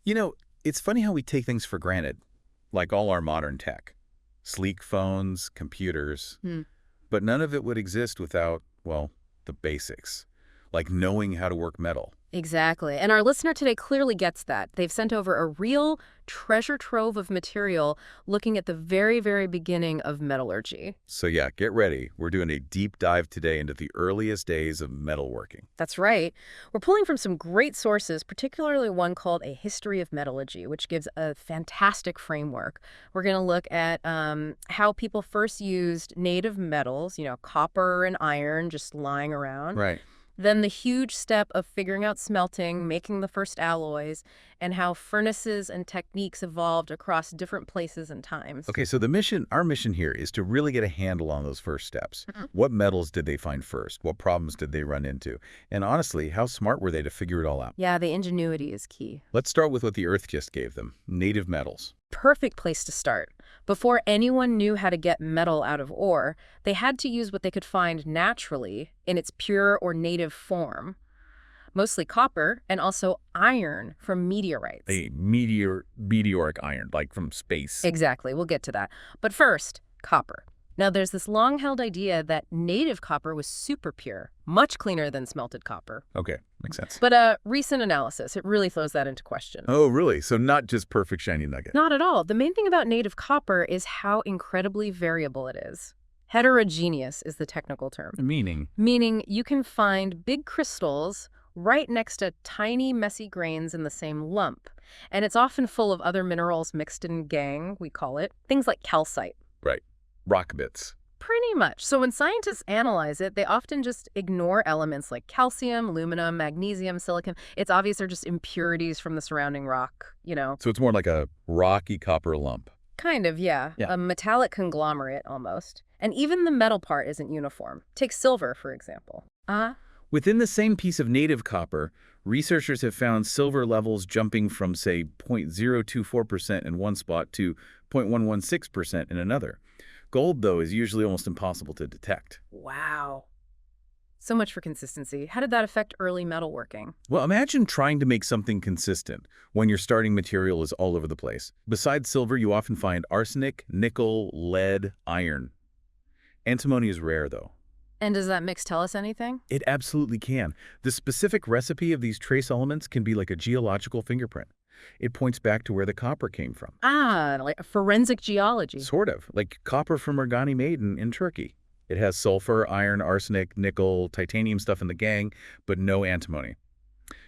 You know, it's funny how we take things for granted, like all our modern tech. Sleek phones, computers. Hmm. But none of it would exist without, well, the basics, like knowing how to work metal. Exactly. And our listener today clearly gets that. They've sent over a real treasure trove of material looking at the very, very beginning of metallurgy. So yeah, get ready. We're doing a deep dive today into the earliest days of metalworking. That's right. We're pulling from some great sources, particularly one called A History of Metallurgy, which gives a fantastic framework. We're going to look at how people first used native metals, copper and iron just lying around. Right. Then the huge step of figuring out smelting, making the first alloys, and how furnaces and techniques evolved across different places and times. Okay, so our mission here is to really get a handle on those first steps. Mhm. What metals did they find first? What problems did they run into? And honestly, how smart were they to figure it all out? Yeah, the ingenuity is key. Let's start with what the Earth just gave them, native metals. Perfect place to start. Before anyone knew how to get metal out of ore, they had to use what they could find naturally in its pure or native form. Mostly copper and also iron from meteorites. A meteoric iron, like from space. Exactly, we'll get to that. But first, copper. Now, there's this long-held idea that native copper was super pure, much cleaner than smelted copper. Okay, makes sense. But recent analysis, it really throws that into question. Oh, really? So not just perfect shiny nugget. Not at all. The main thing about native copper is how incredibly variable it is. Heterogeneous is the technical term. Meaning? Meaning you can find big crystals right next to tiny, messy grains in the same lump. And it's often full of other minerals mixed in gangue, we call it. Things like calcite. Right. Rock bits. Pretty much. So when scientists analyze it, they often just ignore elements like calcium, aluminum, magnesium, silicon. It's obvious they're just impurities from the surrounding rock. So it's more like a rocky copper lump. Kind of, yeah. Yeah. A metallic conglomerate, almost. And even the metal part isn't uniform. Take silver, for example. Within the same piece of native copper, researchers have found silver levels jumping from, say, 0.024% in one spot to 0.116% in another. Gold, though, is usually almost impossible to detect. Wow. So much for consistency. How did that affect early metalworking? Well, imagine trying to make something consistent when your starting material is all over the place. Besides silver, you often find arsenic, nickel, lead, iron. Antimony is rare, though. And does that mix tell us anything? It absolutely can. The specific recipe of these trace elements can be like a geological fingerprint. It points back to where the copper came from. Like forensic geology. Sort of, like copper from Ergani Maiden in Turkey. It has sulfur, iron, arsenic, nickel, titanium stuff in the gangue, but no antimony.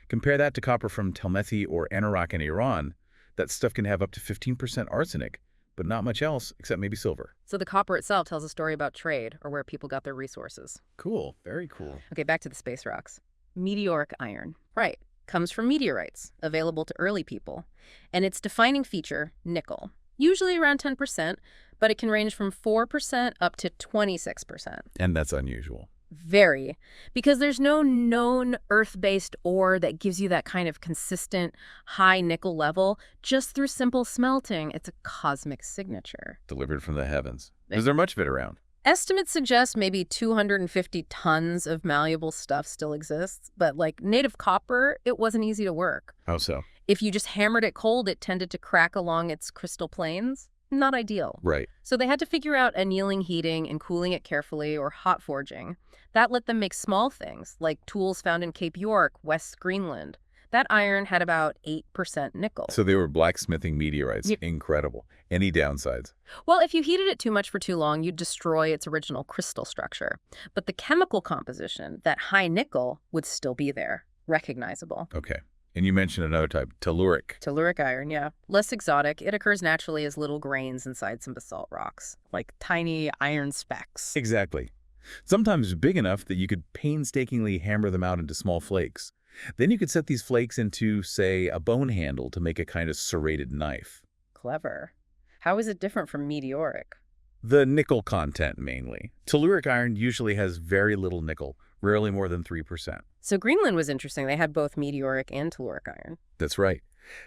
Compare that to copper from Telmethi or Anorak in Iran. That stuff can have up to 15% arsenic, but not much else except maybe silver. So the copper itself tells a story about trade or where people got their resources. Cool, very cool. Okay, back to the space rocks. Meteoric iron. Right. Comes from meteorites, available to early people. And its defining feature, nickel. Usually around 10%, but it can range from 4% up to 26%. And that's unusual. Very. Because there's no known Earth-based ore that gives you that kind of consistent high nickel level just through simple smelting. It's a cosmic signature. Delivered from the heavens. Is there much of it around? Estimates suggest maybe 250 tons of malleable stuff still exists, but like native copper, it wasn't easy to work. How so? If you just hammered it cold, it tended to crack along its crystal planes. Not ideal. Right. So they had to figure out annealing heating and cooling it carefully, or hot forging. That let them make small things, like tools found in Cape York, West Greenland. That iron had about 8% nickel. So they were blacksmithing meteorites. Yep. Incredible. Any downsides? Well, if you heated it too much for too long, you'd destroy its original crystal structure. But the chemical composition, that high nickel, would still be there, recognizable. Okay. And you mentioned another type, telluric. Telluric iron, yeah. Less exotic, it occurs naturally as little grains inside some basalt rocks, like tiny iron specks. Exactly. Sometimes big enough that you could painstakingly hammer them out into small flakes. Then you could set these flakes into, say, a bone handle to make a kind of serrated knife. Clever. How is it different from meteoric? The nickel content, mainly. Telluric iron usually has very little nickel, rarely more than 3%. So Greenland was interesting. They had both meteoric and telluric iron. That's right.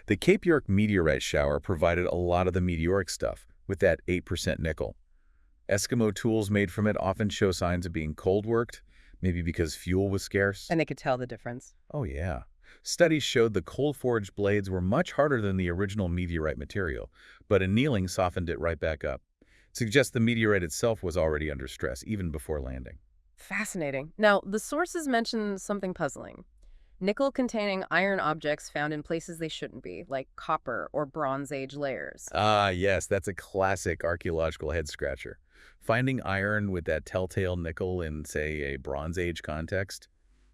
The Cape York meteorite shower provided a lot of the meteoric stuff, with that 8% nickel. Eskimo tools made from it often show signs of being cold-worked, maybe because fuel was scarce. And they could tell the difference. Oh, yeah. Studies showed the coal-forged blades were much harder than the original meteorite material, but annealing softened it right back up. Suggests the meteorite itself was already under stress, even before landing. Fascinating. Now, the sources mention something puzzling. Nickel-containing iron objects found in places they shouldn't be, like copper or Bronze Age layers. Ah, yes, that's a classic archaeological head-scratcher. Finding iron with that telltale nickel in, say, a Bronze Age context,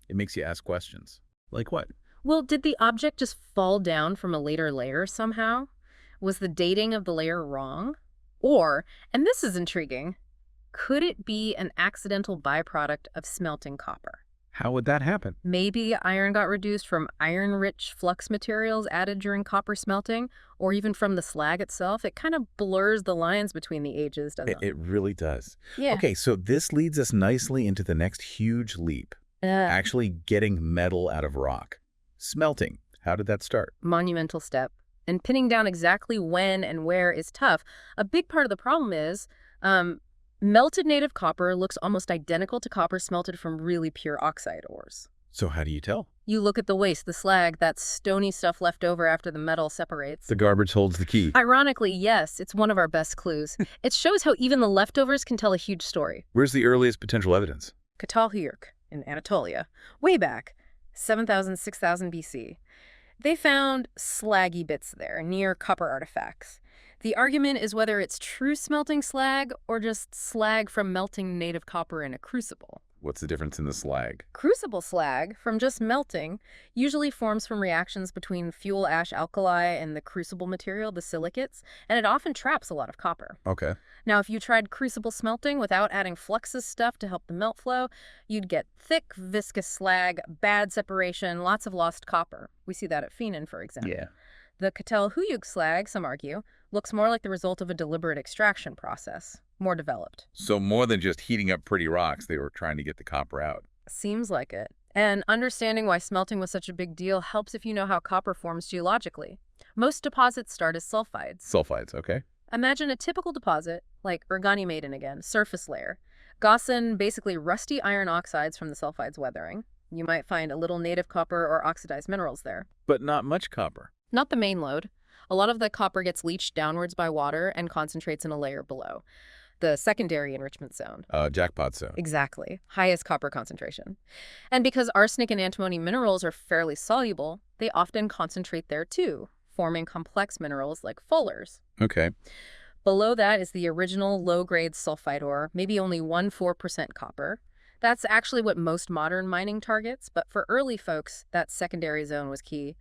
it makes you ask questions. Like what? Well, did the object just fall down from a later layer somehow? Was the dating of the layer wrong? Or, and this is intriguing, could it be an accidental byproduct of smelting copper? How would that happen? Maybe iron got reduced from iron-rich flux materials added during copper smelting, or even from the slag itself. It kind of blurs the lines between the ages, doesn't it? It really does. Yeah. Okay, so this leads us nicely into the next huge leap, actually getting metal out of rock. Smelting. How did that start? Monumental step. And pinning down exactly when and where is tough. A big part of the problem is melted native copper looks almost identical to copper smelted from really pure oxide ores. So how do you tell? You look at the waste, the slag, that stony stuff left over after the metal separates. The garbage holds the key. Ironically, yes, it's one of our best clues. It shows how even the leftovers can tell a huge story. Where's the earliest potential evidence? Catalhuyuk in Anatolia, way back, 7,000, 6,000 BC. They found slaggy bits there, near copper artifacts. The argument is whether it's true smelting slag or just slag from melting native copper in a crucible. What's the difference in the slag? Crucible slag, from just melting, usually forms from reactions between fuel ash alkali and the crucible material, the silicates, and it often traps a lot of copper. Okay. Now, if you tried crucible smelting without adding fluxus stuff to help the melt flow, you'd get thick, viscous slag, bad separation, lots of lost copper. We see that at Feenan, for example. Yeah. The Catalhuyuk slag, some argue, looks more like the result of a deliberate extraction process, more developed. So more than just heating up pretty rocks, they were trying to get the copper out. Seems like it. And understanding why smelting was such a big deal helps if you know how copper forms geologically. Most deposits start as sulfides. Sulfides, okay. Imagine a typical deposit, like Ergani Maiden again, surface layer. Gaussian, basically rusty iron oxides from the sulfides weathering. You might find a little native copper or oxidized minerals there. But not much copper. Not the main load. A lot of the copper gets leached downwards by water and concentrates in a layer below. The secondary enrichment zone. Jackpot zone. Exactly. Highest copper concentration. And because arsenic and antimony minerals are fairly soluble, they often concentrate there too, forming complex minerals like fullers. Okay. Below that is the original low-grade sulfide ore, maybe only 1–4% copper. That's actually what most modern mining targets, but for early folks, that secondary zone was key.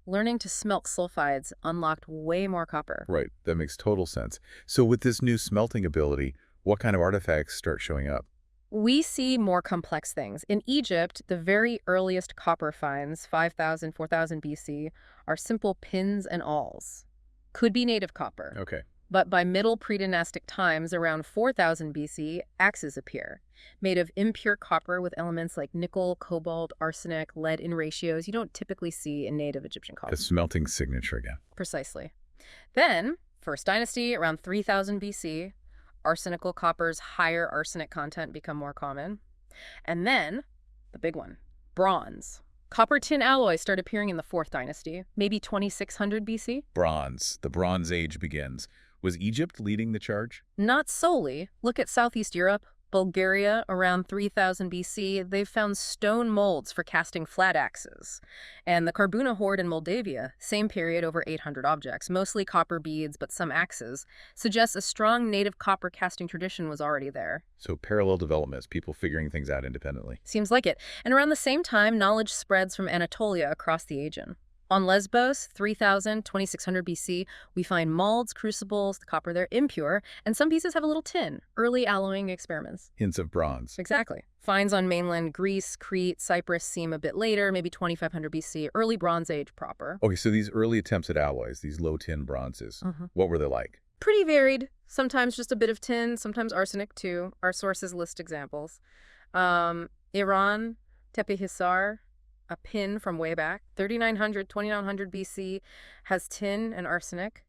Learning to smelt sulfides unlocked way more copper. Right. That makes total sense. So with this new smelting ability, what kind of artifacts start showing up? We see more complex things. In Egypt, the very earliest copper finds, 5,000, 4,000 BC, are simple pins and awls. Could be native copper. Okay. But by middle predynastic times, around 4,000 BC, axes appear, made of impure copper with elements like nickel, cobalt, arsenic, lead in ratios you don't typically see in native Egyptian copper. The smelting signature again. Precisely. Then, First Dynasty, around 3,000 BC, arsenical copper's higher arsenic content become more common. And then, the big one, bronze. Copper-tin alloys start appearing in the Fourth Dynasty, maybe 2,600 BC. Bronze. The Bronze Age begins. Was Egypt leading the charge? Not solely. Look at Southeast Europe. Bulgaria, around 3000 BC, they've found stone molds for casting flat axes. And the Karbuna hoard in Moldavia, same period, over 800 objects, mostly copper beads, but some axes, suggests a strong native copper casting tradition was already there. So parallel developments, people figuring things out independently. Seems like it. And around the same time, knowledge spreads from Anatolia across the Aegean. On Lesbos, 3000, 2600 BC, we find molds, crucibles, the copper there impure, and some pieces have a little tin, early alloying experiments. Hints of bronze. Exactly. Finds on mainland Greece, Crete, Cyprus seem a bit later, maybe 2500 BC, early Bronze Age proper. Okay, so these early attempts at alloys, these low tin bronzes, what were they like? Pretty varied. Sometimes just a bit of tin, sometimes arsenic too. Our sources list examples. Iran, Tepe Hisar, a pin from way back, 3900, 2900 BC, has tin and arsenic.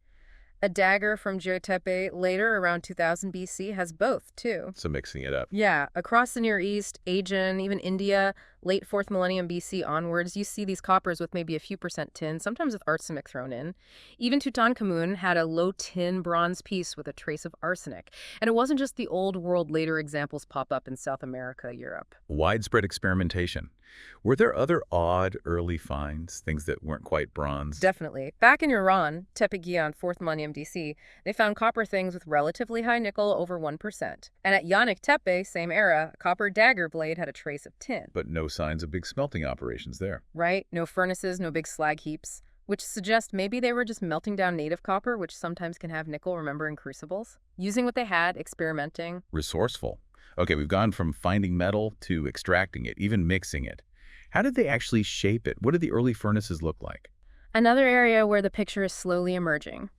A dagger from Geotepe later, around 2000 BC, has both, too. So mixing it up. Yeah, across the Near East, Aegean, even India, Late 4th millennium BC onwards, you see these coppers with maybe a few percent tin, sometimes with arsenic thrown in. Even Tutankhamun had a low tin bronze piece with a trace of arsenic. And it wasn't just the old world, later examples pop up in South America, Europe. Widespread experimentation. Were there other odd early finds, things that weren't quite bronze? Definitely. Back in Iran, Tepegian, 4th millennium DC, they found copper things with relatively high nickel, over 1%. And at Yannik Tepe, same era, a copper dagger blade had a trace of tin. But no signs of big smelting operations there. Right? No furnaces, no big slag heaps, which suggests maybe they were just melting down native copper, which sometimes can have nickel, remember, in crucibles. Using what they had, experimenting. Resourceful. Okay, we've gone from finding metal to extracting it, even mixing it. How did they actually shape it? What did the early furnaces look like? Another area where the picture is slowly emerging.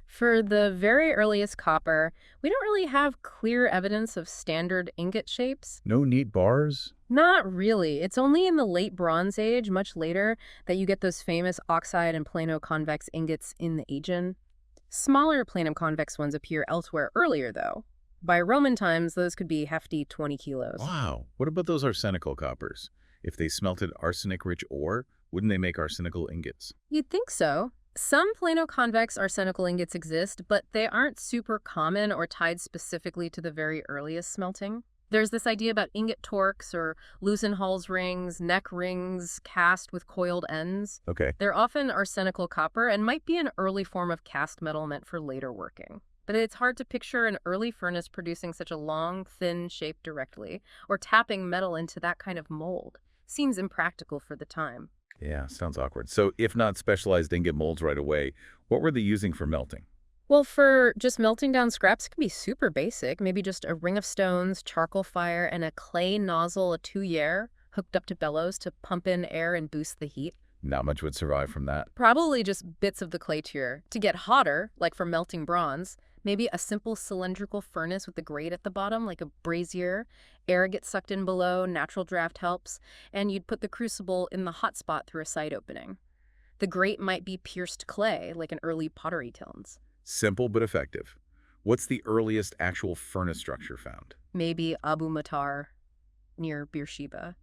For the very earliest copper, we don't really have clear evidence of standard ingot shapes. No neat bars? Not really. It's only in the late Bronze Age, much later, that you get those famous oxide and plano-convex ingots in the Aegean. Smaller plano-convex ones appear elsewhere earlier, though. By Roman times, those could be hefty 20 kilos. Wow. What about those arsenical coppers? If they smelted arsenic-rich ore, wouldn't they make arsenical ingots? You'd think so. Some plano-convex arsenical ingots exist, but they aren't super common or tied specifically to the very earliest smelting. There's this idea about ingot torques or Lusenhall's rings, neck rings cast with coiled ends. Okay. They're often arsenical copper and might be an early form of cast metal meant for later working. But it's hard to picture an early furnace producing such a long, thin shape directly, or tapping metal into that kind of mold. Seems impractical for the time. Yeah, sounds awkward. So if not specialized ingot molds right away, what were they using for melting? Well, for just melting down scraps, it can be super basic. Maybe just a ring of stones, charcoal fire, and a clay nozzle, a tuyere, hooked up to bellows to pump in air and boost the heat. Not much would survive from that. Probably just bits of the clay tuyere. To get hotter, like for melting bronze, maybe a simple cylindrical furnace with a grate at the bottom, like a brazier. Air gets sucked in below, natural draft helps, and you'd put the crucible in the hot spot through a side opening. The grate might be pierced clay, like in early pottery kilns. Simple but effective. What's the earliest actual furnace structure found? Maybe Abu Matar, near Beersheba.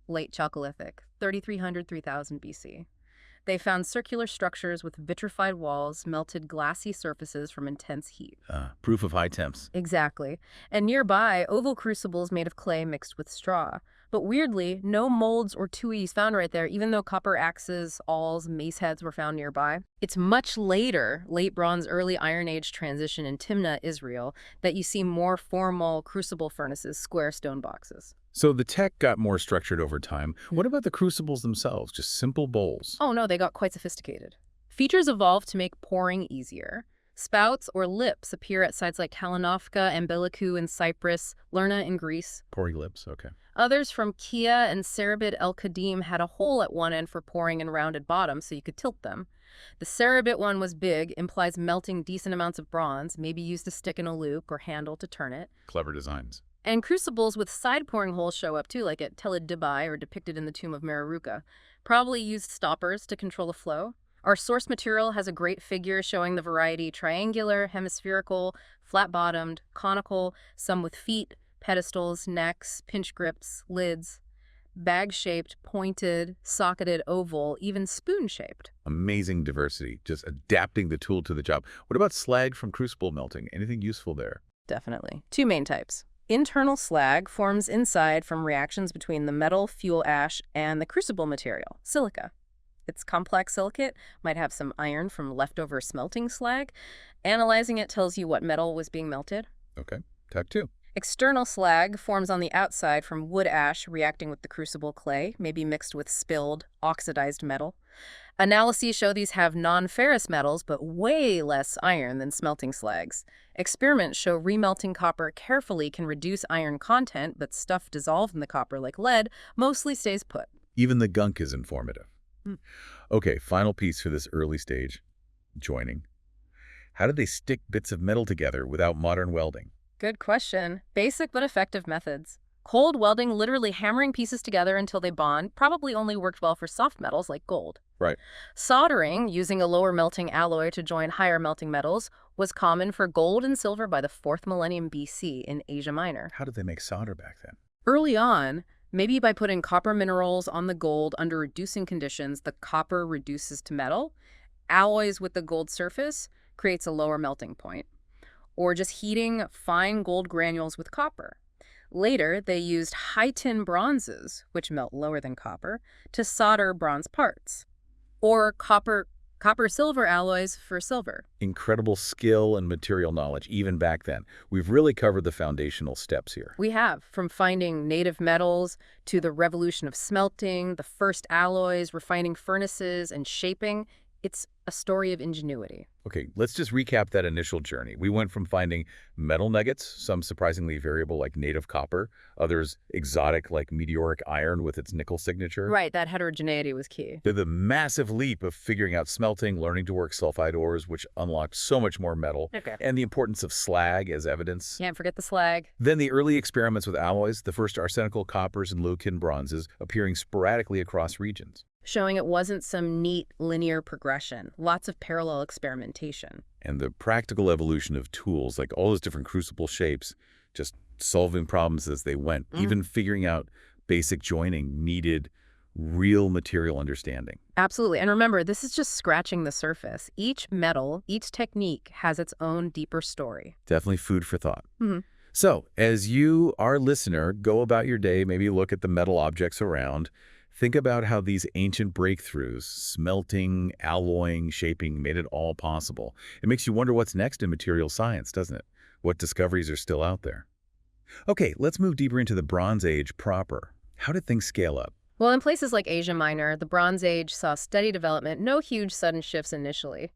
Late Chalcolithic, 3300–3000 BC. They found circular structures with vitrified walls, melted glassy surfaces from intense heat. Proof of high temps. Exactly. And nearby, oval crucibles made of clay mixed with straw. But weirdly, no molds or tuies found right there, even though copper axes, awls, mace heads were found nearby. It's much later, late Bronze, early Iron Age transition in Timna, Israel, that you see more formal crucible furnaces, square stone boxes. So the tech got more structured over time. What about the crucibles themselves? Just simple bowls? Oh no, they got quite sophisticated. Features evolved to make pouring easier. Spouts or lips appear at sites like Kalinovka and Bellikou in Cyprus, Lerna in Greece. Pouring lips, okay. Others from Kia and Serabit El Qadim had a hole at one end for pouring and rounded bottoms so you could tilt them. The Serabit one was big, implies melting decent amounts of bronze, maybe used to stick in a loop or handle to turn it. Clever designs. And crucibles with side pouring holes show up too, like at Tel Dubai or depicted in the tomb of Mereruka. Probably used stoppers to control the flow. Our source material has a great figure showing the variety: triangular, hemispherical, flat-bottomed, conical, some with feet, pedestals, necks, pinch grips, lids, bag-shaped, pointed, socketed, oval, even spoon-shaped. Amazing diversity, just adapting the tool to the job. What about slag from crucible melting? Anything useful there? Definitely. Two main types. Internal slag forms inside from reactions between the metal, fuel ash, and the crucible material, silica. Its complex silicate might have some iron from leftover smelting slag. Analyzing it tells you what metal was being melted. Okay. Type 2. External slag forms on the outside from wood ash reacting with the crucible clay, maybe mixed with spilled, oxidized metal. Analyses show these have non-ferrous metals, but way less iron than smelting slags. Experiments show remelting copper carefully can reduce iron content, but stuff dissolved in the copper, like lead, mostly stays put. Even the gunk is informative. Okay, final piece for this early stage, joining. How did they stick bits of metal together without modern welding? Good question. Basic but effective methods. Cold welding, literally hammering pieces together until they bond, probably only worked well for soft metals like gold. Right. Soldering, using a lower melting alloy to join higher melting metals, was common for gold and silver by the 4th millennium BC in Asia Minor. How did they make solder back then? Early on, Maybe by putting copper minerals on the gold under reducing conditions, the copper reduces to metal. Alloys with the gold surface creates a lower melting point. Or just heating fine gold granules with copper. Later, they used high-tin bronzes, which melt lower than copper, to solder bronze parts. Or copper-silver alloys for silver. Incredible skill and material knowledge, even back then. We've really covered the foundational steps here. We have, from finding native metals to the revolution of smelting, the first alloys, refining furnaces, and shaping. It's a story of ingenuity. Okay, let's just recap that initial journey. We went from finding metal nuggets, some surprisingly variable like native copper, others exotic like meteoric iron with its nickel signature. Right, that heterogeneity was key. To the massive leap of figuring out smelting, learning to work sulfide ores, which unlocked so much more metal, Okay. and the importance of slag as evidence. Can't forget the slag. Then the early experiments with alloys, the first arsenical coppers and low-kin bronzes appearing sporadically across regions. Showing it wasn't some neat linear progression, lots of parallel experimentation. And the practical evolution of tools, like all those different crucible shapes, just solving problems as they went, even figuring out basic joining needed real material understanding. Absolutely. And remember, this is just scratching the surface. Each metal, each technique has its own deeper story. Definitely food for thought. Mm-hmm. So, as you, our listener, go about your day, maybe look at the metal objects around, think about how these ancient breakthroughs, smelting, alloying, shaping, made it all possible. It makes you wonder what's next in material science, doesn't it? What discoveries are still out there? Okay, let's move deeper into the Bronze Age proper. How did things scale up? Well, in places like Asia Minor, the Bronze Age saw steady development, no huge sudden shifts initially.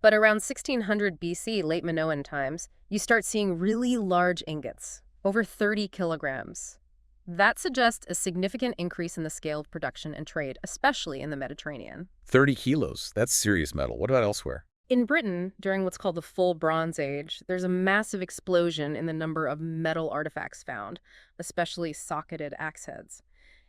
But around 1600 BC, late Minoan times, you start seeing really large ingots, over 30 kilograms. That suggests a significant increase in the scale of production and trade, especially in the Mediterranean. 30 kilos. That's serious metal. What about elsewhere? In Britain, during what's called the Full Bronze Age, there's a massive explosion in the number of metal artifacts found, especially socketed axe heads.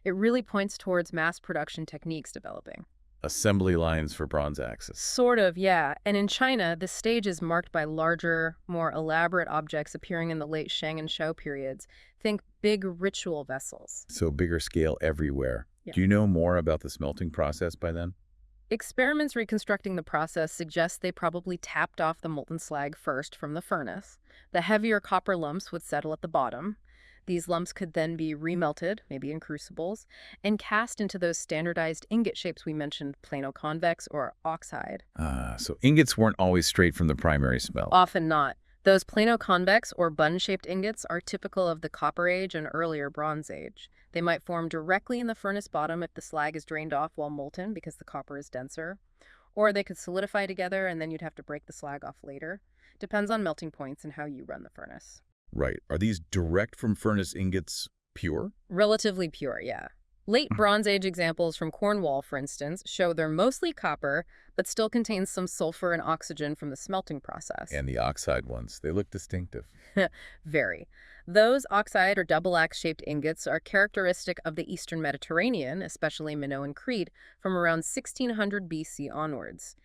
It really points towards mass production techniques developing. Assembly lines for bronze axes. Sort of, yeah. And in China, this stage is marked by larger, more elaborate objects appearing in the late Shang and Shao periods. Think big ritual vessels. So bigger scale everywhere. Yeah. Do you know more about the smelting process by then? Experiments reconstructing the process suggest they probably tapped off the molten slag first from the furnace. The heavier copper lumps would settle at the bottom. These lumps could then be remelted, maybe in crucibles, and cast into those standardized ingot shapes we mentioned, plano-convex or oxide. So ingots weren't always straight from the primary smelt. Often not. Those plano-convex or bun-shaped ingots are typical of the Copper Age and earlier Bronze Age. They might form directly in the furnace bottom if the slag is drained off while molten because the copper is denser. Or they could solidify together and then you'd have to break the slag off later. Depends on melting points and how you run the furnace. Right. Are these direct from furnace ingots pure? Relatively pure, yeah. Late Bronze Age examples from Cornwall, for instance, show they're mostly copper, but still contains some sulfur and oxygen from the smelting process. And the oxide ones, they look distinctive. Very. Those oxide or double axe-shaped ingots are characteristic of the Eastern Mediterranean, especially Minoan Crete, from around 1600 BC onwards.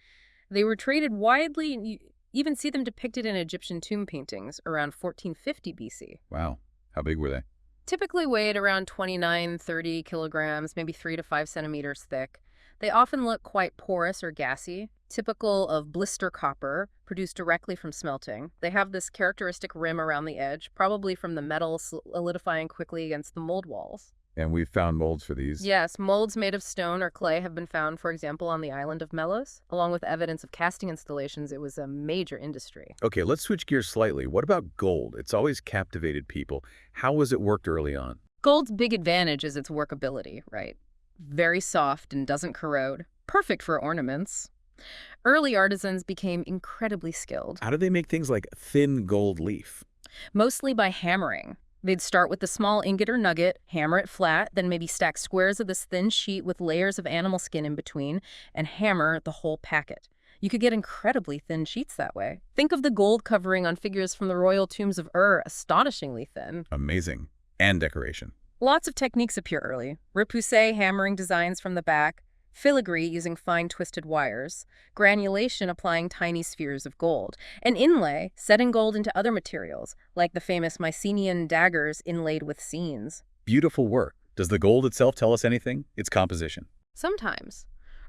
They were traded widely, and you even see them depicted in Egyptian tomb paintings around 1450 BC. Wow. How big were they? Typically weighed around 29-30 kilograms, maybe 3 to 5 centimeters thick. They often look quite porous or gassy, typical of blister copper, produced directly from smelting. They have this characteristic rim around the edge, probably from the metal solidifying quickly against the mold walls. And we've found molds for these. Yes, molds made of stone or clay have been found, for example, on the island of Melos. Along with evidence of casting installations, it was a major industry. Okay, let's switch gears slightly. What about gold? It's always captivated people. How was it worked early on? Gold's big advantage is its workability, right? Very soft and doesn't corrode. Perfect for ornaments. Early artisans became incredibly skilled. How did they make things like thin gold leaf? Mostly by hammering. They'd start with the small ingot or nugget, hammer it flat, then maybe stack squares of this thin sheet with layers of animal skin in between, and hammer the whole packet. You could get incredibly thin sheets that way. Think of the gold covering on figures from the royal tombs of Ur, astonishingly thin. Amazing. And decoration. Lots of techniques appear early. Repoussé hammering designs from the back, filigree using fine twisted wires, granulation applying tiny spheres of gold, and inlay setting gold into other materials, like the famous Mycenaean daggers inlaid with scenes. Beautiful work. Does the gold itself tell us anything? Its composition? Sometimes.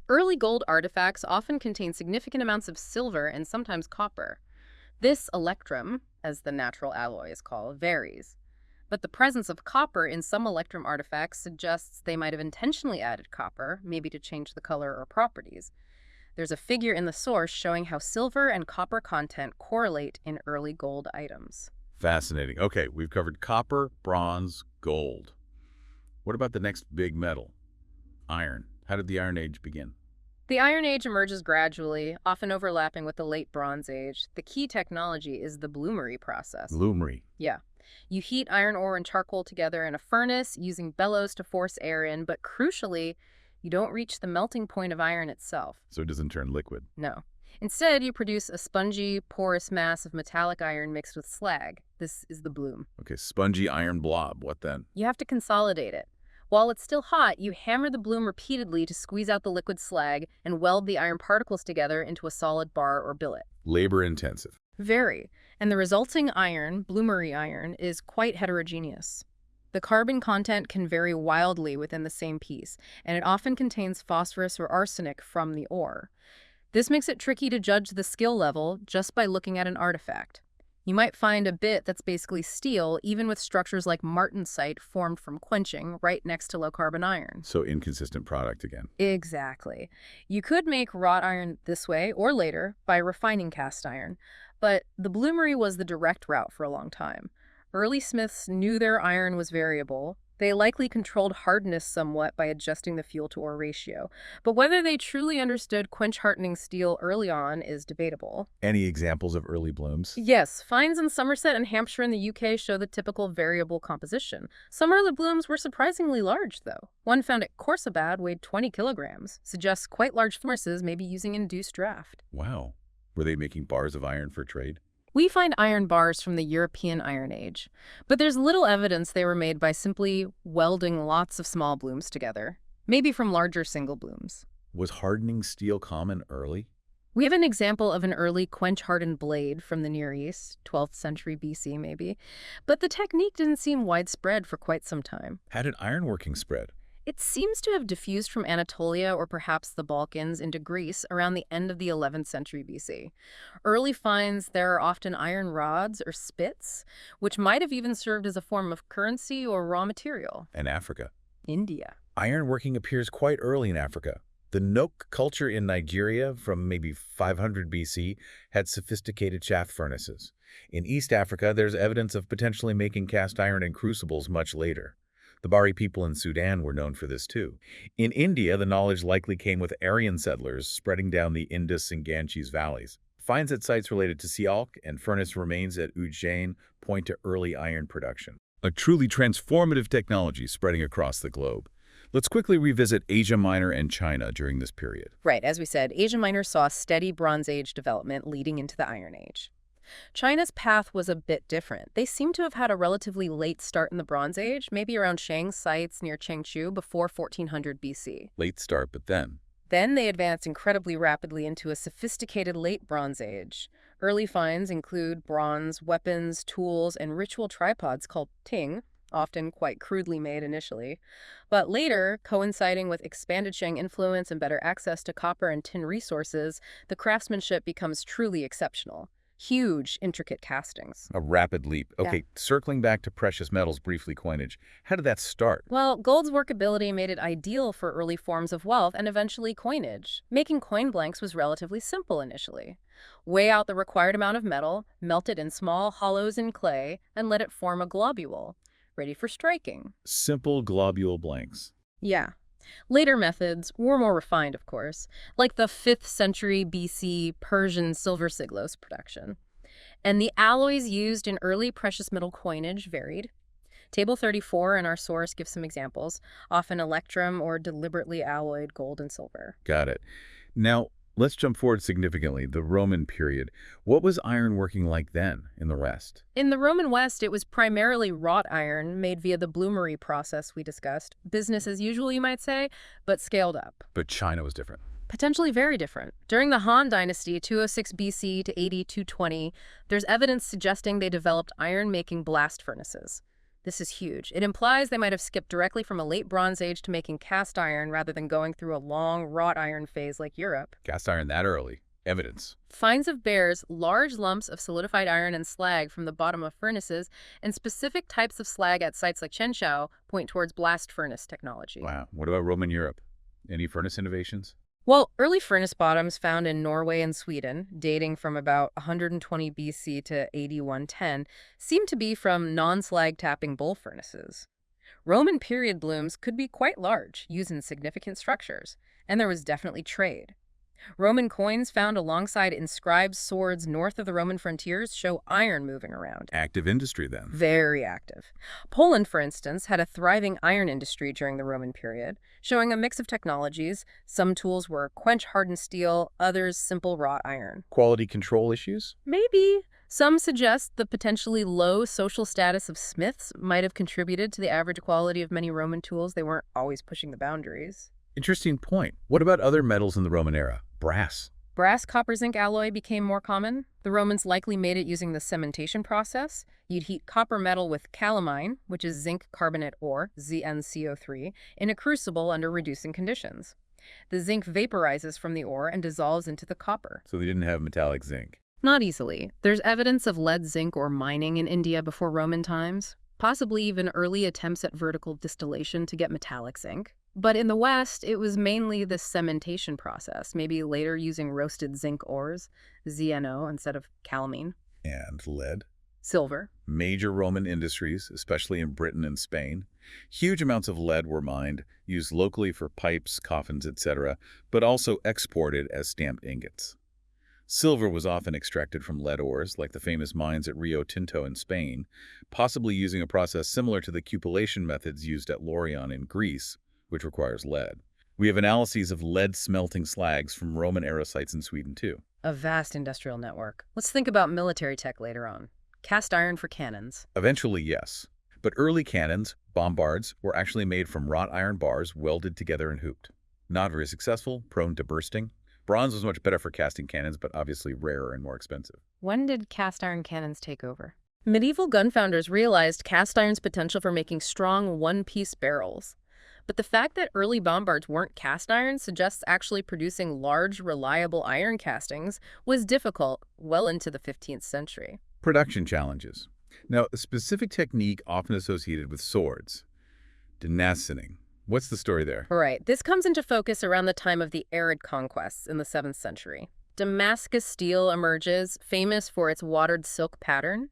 Early gold artifacts often contain significant amounts of silver and sometimes copper. This electrum, as the natural alloy is called, varies. But the presence of copper in some electrum artifacts suggests they might have intentionally added copper, maybe to change the color or properties. There's a figure in the source showing how silver and copper content correlate in early gold items. Fascinating. Okay, we've covered copper, bronze, gold. What about the next big metal? Iron. How did the Iron Age begin? The Iron Age emerges gradually, often overlapping with the Late Bronze Age. The key technology is the bloomery process. Bloomery. Yeah. You heat iron ore and charcoal together in a furnace using bellows to force air in, but crucially, you don't reach the melting point of iron itself. So it doesn't turn liquid. No. Instead, you produce a spongy, porous mass of metallic iron mixed with slag. This is the bloom. Okay, spongy iron blob. What then? You have to consolidate it. While it's still hot, you hammer the bloom repeatedly to squeeze out the liquid slag and weld the iron particles together into a solid bar or billet. Labor intensive. Very. And the resulting iron, bloomery iron, is quite heterogeneous. The carbon content can vary wildly within the same piece, and it often contains phosphorus or arsenic from the ore. This makes it tricky to judge the skill level just by looking at an artifact. You might find a bit that's basically steel, even with structures like martensite formed from quenching right next to low-carbon iron. So inconsistent product again. Exactly. You could make wrought iron this way or later by refining cast iron, but the bloomery was the direct route for a long time. Early smiths knew their iron was variable. They likely controlled hardness somewhat by adjusting the fuel-to-ore ratio. But whether they truly understood quench-hardening steel early on is debatable. Any examples of early blooms? Yes, finds in Somerset and Hampshire in the UK show the typical variable composition. Some early blooms were surprisingly large, though. One found at Khorsabad weighed 20 kilograms, suggests quite large furnaces may be using induced draft. Wow. Were they making bars of iron for trade? We find iron bars from the European Iron Age, but there's little evidence they were made by simply welding lots of small blooms together, maybe from larger single blooms. Was hardening steel common early? We have an example of an early quench-hardened blade from the Near East, 12th century BC maybe, but the technique didn't seem widespread for quite some time. How did ironworking spread? It seems to have diffused from Anatolia or perhaps the Balkans into Greece around the end of the 11th century BC. Early finds there are often iron rods or spits, which might have even served as a form of currency or raw material. And Africa? India. Ironworking appears quite early in Africa. The Nok culture in Nigeria from maybe 500 BC had sophisticated shaft furnaces. In East Africa, there's evidence of potentially making cast iron in crucibles much later. The Bari people in Sudan were known for this too. In India, the knowledge likely came with Aryan settlers spreading down the Indus and Ganges valleys. Finds at sites related to Sialk and furnace remains at Ujjain point to early iron production. A truly transformative technology spreading across the globe. Let's quickly revisit Asia Minor and China during this period. Right, as we said, Asia Minor saw steady Bronze Age development leading into the Iron Age. China's path was a bit different. They seem to have had a relatively late start in the Bronze Age, maybe around Shang sites near Chengchu before 1400 BC. Late start, but then? Then they advanced incredibly rapidly into a sophisticated late Bronze Age. Early finds include bronze, weapons, tools, and ritual tripods called ting, often quite crudely made initially. But later, coinciding with expanded Shang influence and better access to copper and tin resources, the craftsmanship becomes truly exceptional. Huge, intricate castings. A rapid leap. Okay, Yeah. Circling back to precious metals briefly, coinage. How did that start? Well, gold's workability made it ideal for early forms of wealth and eventually coinage. Making coin blanks was relatively simple initially. Weigh out the required amount of metal, melt it in small hollows in clay, and let it form a globule, ready for striking. Simple globule blanks. Yeah. Later methods were more refined, of course, like the 5th century BC Persian silver siglos production. And the alloys used in early precious metal coinage varied. Table 34 in our source gives some examples, often electrum or deliberately alloyed gold and silver. Got it. Now, let's jump forward significantly, the Roman period. What was ironworking like then in the West? In the Roman West, it was primarily wrought iron made via the bloomery process we discussed. Business as usual, you might say, but scaled up. But China was different. Potentially very different. During the Han Dynasty, 206 BC to AD 220, there's evidence suggesting they developed iron-making blast furnaces. This is huge. It implies they might have skipped directly from a late Bronze Age to making cast iron rather than going through a long wrought iron phase like Europe. Cast iron that early. Evidence. Finds of bears large lumps of solidified iron and slag from the bottom of furnaces, and specific types of slag at sites like Chenshao point towards blast furnace technology. Wow. What about Roman Europe? Any furnace innovations? Well, early furnace bottoms found in Norway and Sweden, dating from about 120 BC to AD 110, seem to be from non-slag tapping bowl furnaces. Roman period blooms could be quite large, used in significant structures, and there was definitely trade. Roman coins found alongside inscribed swords north of the Roman frontiers show iron moving around. Active industry then. Very active. Poland, for instance, had a thriving iron industry during the Roman period, showing a mix of technologies. Some tools were quench-hardened steel, others simple wrought iron. Quality control issues? Maybe. Some suggest the potentially low social status of smiths might have contributed to the average quality of many Roman tools. They weren't always pushing the boundaries. Interesting point. What about other metals in the Roman era? Brass. Brass copper zinc alloy became more common. The Romans likely made it using the cementation process. You'd heat copper metal with calamine, which is zinc carbonate ore, ZnCO3, in a crucible under reducing conditions. The zinc vaporizes from the ore and dissolves into the copper. So they didn't have metallic zinc. Not easily. There's evidence of lead zinc ore mining in India before Roman times, possibly even early attempts at vertical distillation to get metallic zinc. But in the West, it was mainly the cementation process, maybe later using roasted zinc ores, ZNO instead of calamine. And lead. Silver. Major Roman industries, especially in Britain and Spain. Huge amounts of lead were mined, used locally for pipes, coffins, etc., but also exported as stamped ingots. Silver was often extracted from lead ores, like the famous mines at Rio Tinto in Spain, possibly using a process similar to the cupellation methods used at Lorient in Greece, which requires lead. We have analyses of lead smelting slags from Roman-era sites in Sweden, too. A vast industrial network. Let's think about military tech later on. Cast iron for cannons. Eventually, yes. But early cannons, bombards, were actually made from wrought iron bars welded together and hooped. Not very successful, prone to bursting. Bronze was much better for casting cannons, but obviously rarer and more expensive. When did cast iron cannons take over? Medieval gun founders realized cast iron's potential for making strong one-piece barrels. But the fact that early bombards weren't cast iron suggests actually producing large, reliable iron castings was difficult well into the 15th century. Production challenges. Now, a specific technique often associated with swords. Damascening. What's the story there? Right. This comes into focus around the time of the Arid conquests in the 7th century. Damascus steel emerges, famous for its watered silk pattern.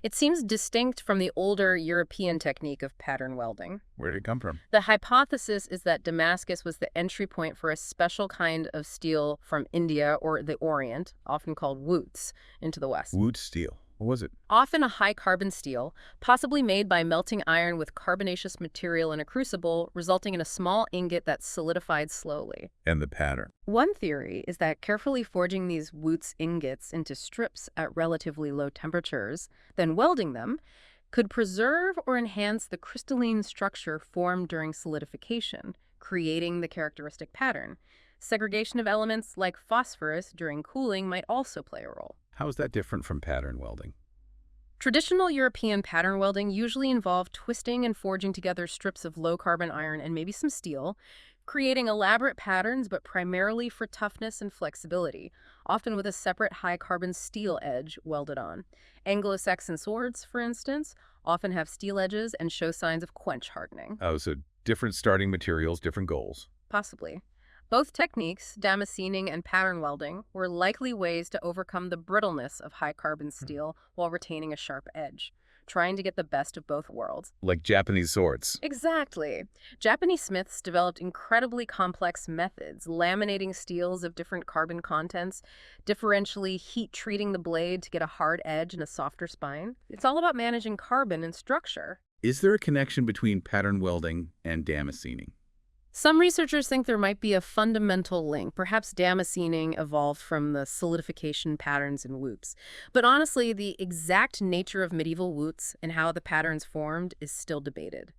It seems distinct from the older European technique of pattern welding. Where did it come from? The hypothesis is that Damascus was the entry point for a special kind of steel from India or the Orient, often called woots, into the West. Wood steel. What was it? Often a high-carbon steel, possibly made by melting iron with carbonaceous material in a crucible, resulting in a small ingot that solidified slowly. And the pattern. One theory is that carefully forging these woots ingots into strips at relatively low temperatures, then welding them, could preserve or enhance the crystalline structure formed during solidification, creating the characteristic pattern. Segregation of elements like phosphorus during cooling might also play a role. How is that different from pattern welding? Traditional European pattern welding usually involved twisting and forging together strips of low-carbon iron and maybe some steel, creating elaborate patterns but primarily for toughness and flexibility, often with a separate high-carbon steel edge welded on. Anglo-Saxon swords, for instance, often have steel edges and show signs of quench hardening. Oh, so different starting materials, different goals. Possibly. Both techniques, damascening and pattern welding, were likely ways to overcome the brittleness of high-carbon steel while retaining a sharp edge, trying to get the best of both worlds. Like Japanese swords. Exactly. Japanese smiths developed incredibly complex methods, laminating steels of different carbon contents, differentially heat-treating the blade to get a hard edge and a softer spine. It's all about managing carbon and structure. Is there a connection between pattern welding and damascening? Some researchers think there might be a fundamental link. Perhaps damascening evolved from the solidification patterns in woots. But honestly, the exact nature of medieval woots and how the patterns formed is still debated.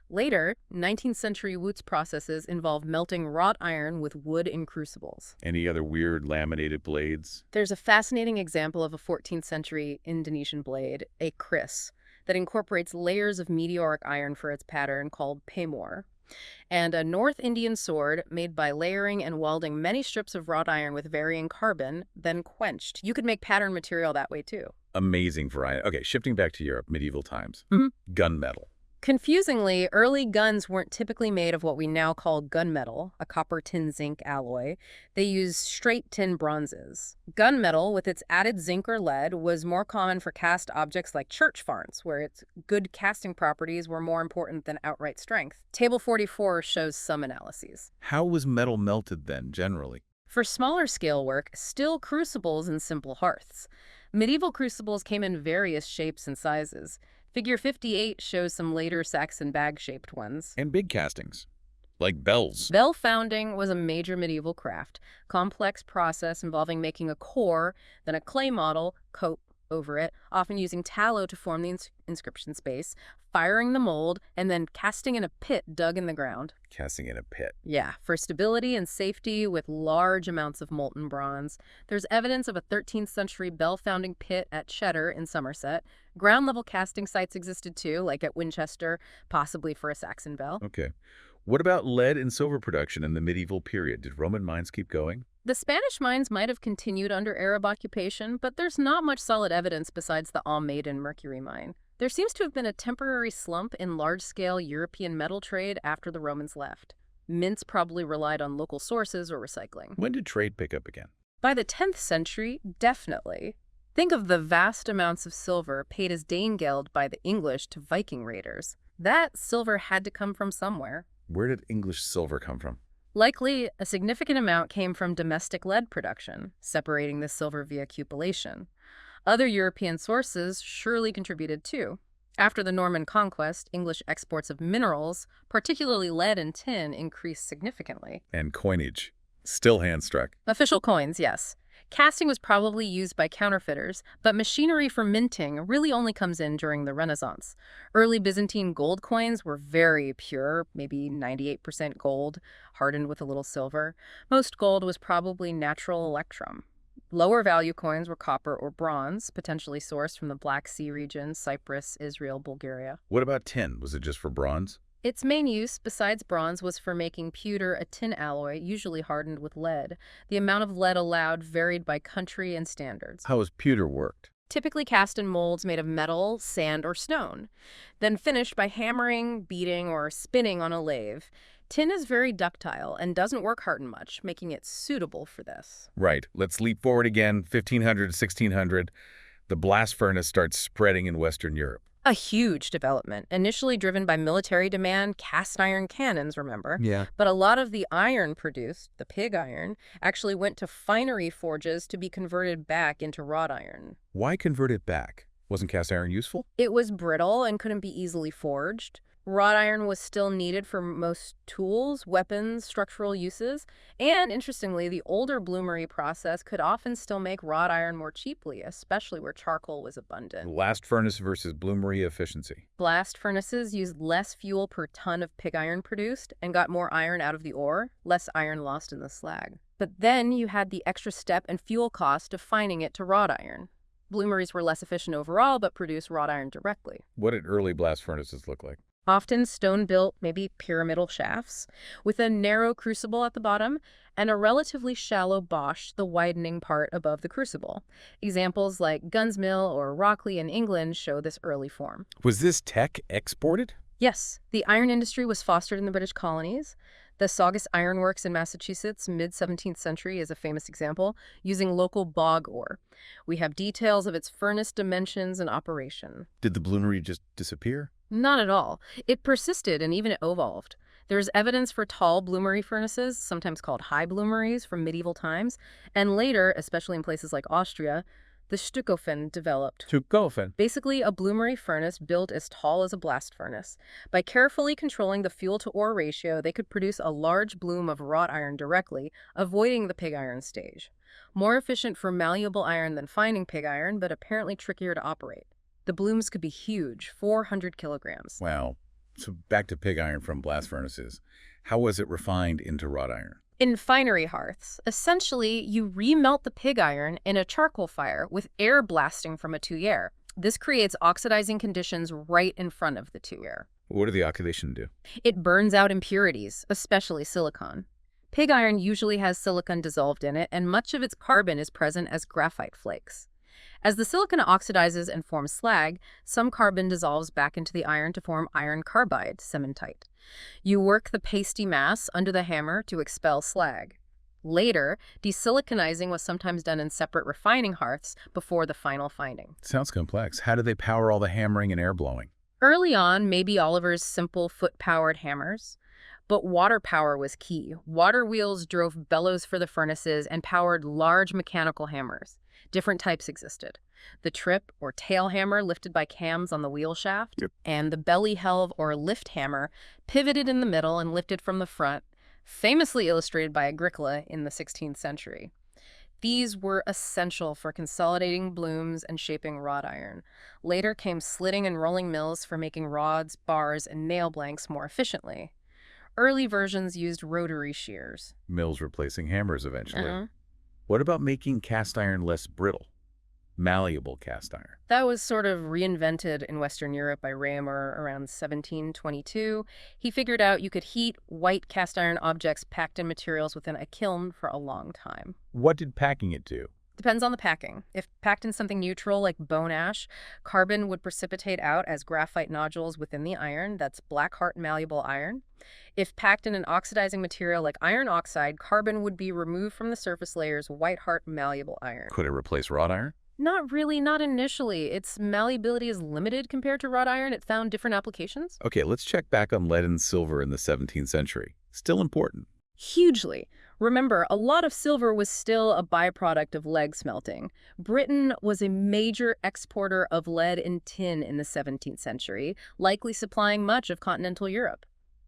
Later, 19th century woots processes involved melting wrought iron with wood in crucibles. Any other weird laminated blades? There's a fascinating example of a 14th century Indonesian blade, a kris, that incorporates layers of meteoric iron for its pattern called paymore. And a North Indian sword made by layering and welding many strips of wrought iron with varying carbon, then quenched. You could make pattern material that way too. Amazing variety. Okay, shifting back to Europe, medieval times. Mhm. Gunmetal. Confusingly, early guns weren't typically made of what we now call gunmetal, a copper-tin-zinc alloy. They used straight tin bronzes. Gunmetal, with its added zinc or lead, was more common for cast objects like church farms, where its good casting properties were more important than outright strength. Table 44 shows some analyses. How was metal melted then, generally? For smaller scale work, still crucibles and simple hearths. Medieval crucibles came in various shapes and sizes. Figure 58 shows some later Saxon bag-shaped ones. And big castings, like bells. Bell founding was a major medieval craft, complex process involving making a core, then a clay model, coat over it, often using tallow to form the inscription space, firing the mold, and then casting in a pit dug in the ground. Casting in a pit. Yeah, for stability and safety with large amounts of molten bronze. There's evidence of a 13th century bell founding pit at Cheddar in Somerset. Ground-level casting sites existed too, like at Winchester, possibly for a Saxon bell. Okay. What about lead and silver production in the medieval period? Did Roman mines keep going? The Spanish mines might have continued under Arab occupation, but there's not much solid evidence besides the Almaden mercury mine. There seems to have been a temporary slump in large-scale European metal trade after the Romans left. Mints probably relied on local sources or recycling. When did trade pick up again? By the 10th century, definitely. Think of the vast amounts of silver paid as Danegeld by the English to Viking raiders. That silver had to come from somewhere. Where did English silver come from? Likely, a significant amount came from domestic lead production, separating the silver via cupellation. Other European sources surely contributed too. After the Norman conquest, English exports of minerals, particularly lead and tin, increased significantly. And coinage. Still hand-struck. Official coins, yes. Casting was probably used by counterfeiters, but machinery for minting really only comes in during the Renaissance. Early Byzantine gold coins were very pure, maybe 98% gold, hardened with a little silver. Most gold was probably natural electrum. Lower value coins were copper or bronze, potentially sourced from the Black Sea region, Cyprus, Israel, Bulgaria. What about tin? Was it just for bronze? Its main use, besides bronze, was for making pewter, a tin alloy, usually hardened with lead. The amount of lead allowed varied by country and standards. How was pewter worked? Typically cast in molds made of metal, sand, or stone, then finished by hammering, beating, or spinning on a lathe. Tin is very ductile and doesn't work harden much, making it suitable for this. Right. Let's leap forward again, 1500 to 1600. The blast furnace starts spreading in Western Europe. A huge development, initially driven by military demand, cast iron cannons, remember? Yeah. But a lot of the iron produced, the pig iron, actually went to finery forges to be converted back into wrought iron. Why convert it back? Wasn't cast iron useful? It was brittle and couldn't be easily forged. Wrought iron was still needed for most tools, weapons, structural uses, and interestingly, the older bloomery process could often still make wrought iron more cheaply, especially where charcoal was abundant. Blast furnace versus bloomery efficiency. Blast furnaces used less fuel per ton of pig iron produced and got more iron out of the ore, less iron lost in the slag. But then you had the extra step and fuel cost of fining it to wrought iron. Bloomeries were less efficient overall, but produced wrought iron directly. What did early blast furnaces look like? Often stone-built, maybe pyramidal shafts, with a narrow crucible at the bottom and a relatively shallow bosch, the widening part above the crucible. Examples like Gunsmill or Rockley in England show this early form. Was this tech exported? Yes, the iron industry was fostered in the British colonies. The Saugus Iron Works in Massachusetts, mid-17th century, is a famous example, using local bog ore. We have details of its furnace dimensions and operation. Did the bloomery just disappear? Not at all. It persisted and even evolved. There's evidence for tall bloomery furnaces, sometimes called high bloomeries, from medieval times, and later, especially in places like Austria, the Stuckofen developed. Stuckofen. Basically, a bloomery furnace built as tall as a blast furnace. By carefully controlling the fuel-to-ore ratio, they could produce a large bloom of wrought iron directly, avoiding the pig iron stage. More efficient for malleable iron than fining pig iron, but apparently trickier to operate. The blooms could be huge, 400 kilograms. Wow. So back to pig iron from blast furnaces. How was it refined into wrought iron? In finery hearths, essentially, you remelt the pig iron in a charcoal fire with air blasting from a tuyere. This creates oxidizing conditions right in front of the tube. What do the oxidation do? It burns out impurities, especially silicon. Pig iron usually has silicon dissolved in it, and much of its carbon is present as graphite flakes. As the silicon oxidizes and forms slag, some carbon dissolves back into the iron to form iron carbide, cementite. You work the pasty mass under the hammer to expel slag. Later, desiliconizing was sometimes done in separate refining hearths before the final finding. Sounds complex. How do they power all the hammering and air blowing? Early on, maybe Oliver's simple foot-powered hammers, but water power was key. Water wheels drove bellows for the furnaces and powered large mechanical hammers. Different types existed. The trip or tail hammer lifted by cams on the wheel shaft, and the belly helve or lift hammer pivoted in the middle and lifted from the front, famously illustrated by Agricola in the 16th century. These were essential for consolidating blooms and shaping wrought iron. Later came slitting and rolling mills for making rods, bars, and nail blanks more efficiently. Early versions used rotary shears. Mills replacing hammers eventually. What about making cast iron less brittle? Malleable cast iron. That was sort of reinvented in Western Europe by Reaumur around 1722. He figured out you could heat white cast iron objects packed in materials within a kiln for a long time. What did packing it do? Depends on the packing. If packed in something neutral like bone ash, carbon would precipitate out as graphite nodules within the iron. That's black heart malleable iron. If packed in an oxidizing material like iron oxide, carbon would be removed from the surface layers white heart malleable iron. Could it replace wrought iron? Not really, not initially. Its malleability is limited compared to wrought iron. It found different applications. Okay, let's check back on lead and silver in the 17th century. Still important. Hugely. Remember, a lot of silver was still a byproduct of lead smelting. Britain was a major exporter of lead and tin in the 17th century, likely supplying much of continental Europe.